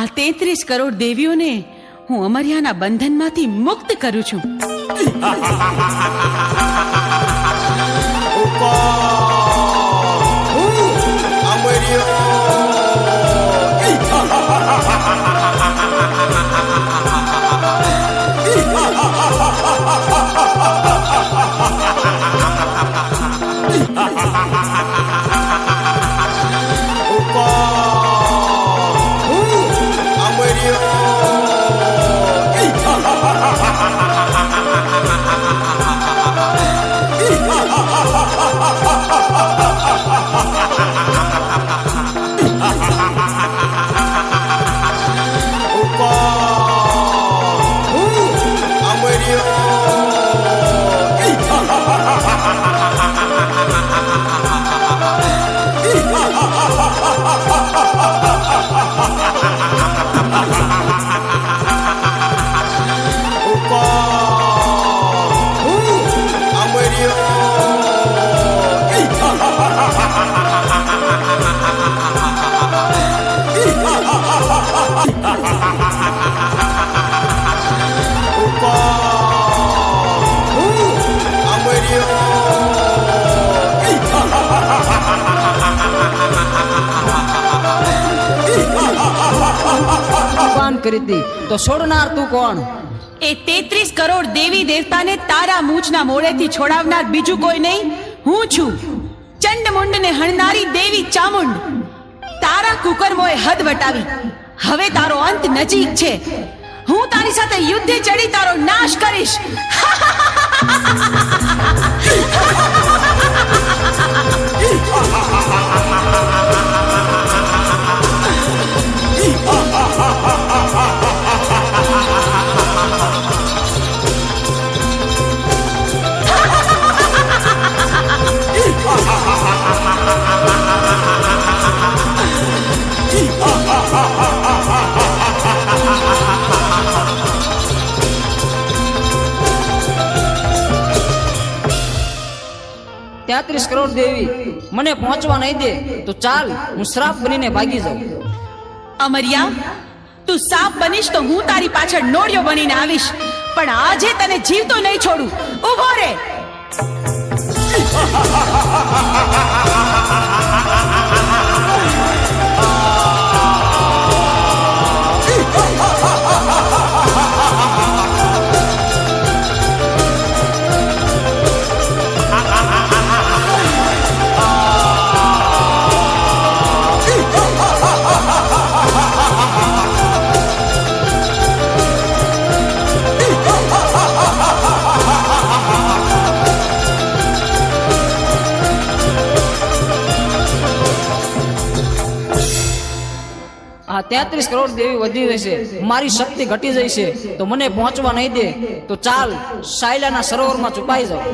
આ 33 કરોડ દેવીઓને હું અમર્યાના બંધનમાંથી મુક્ત કરું છું. તો છોડનાર તું કોણ? એ 33 કરોડ દેવી દેવતાને તારા મૂછના મોડેથી છોડાવનાર બીજું કોઈ નહીં, હું છું. ચંડમુંડને હણનારી દેવી ચામુંડ. તારા કુકર્મોએ હદ વટાવી, હવે તારો અંત નજીક છે. હું તારી સાથે યુદ્ધે ચડી તારો નાશ કરીશ. તેત્રીસ કરોડ દેવી મને પહોંચવા નહીં દે તો ચાલ, હું શ્રાપ બનીને ભાગી જાઉં. અમર્યા, તું સાપ બનીશ તો હું તારી પાછળ નોળિયો બનીને આવીશ, પણ આજે તને જીવતો નહીં છોડું. ઊભો રે. આ 33 કરોડ દેવી વધી જશે, મારી શક્તિ ઘટી જશે, તો મને પહોંચવા નહીં દે તો ચાલ, સાયલાના સરોવરમાં છુપાઈ જાઉં.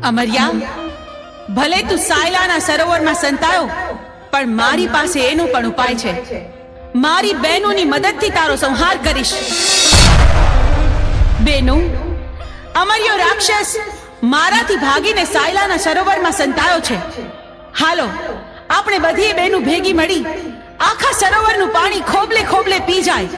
અમર્યા, ભલે તું સાયલાના સરોવરમાં સંતાયો, પણ મારી પાસે એનો પણ ઉપાય છે. મારી બહેનોની મદદથી તારો સંહાર કરીશ. બેનો, અમર્યો રાક્ષસ મારાથી ભાગીને સાયલાના સરોવરમાં સંતાયો છે. હાલો, આપણે બધી બહેનો ભેગી મળી આખા સરોવરનું પાણી ખોબલે ખોબલે પી જાય.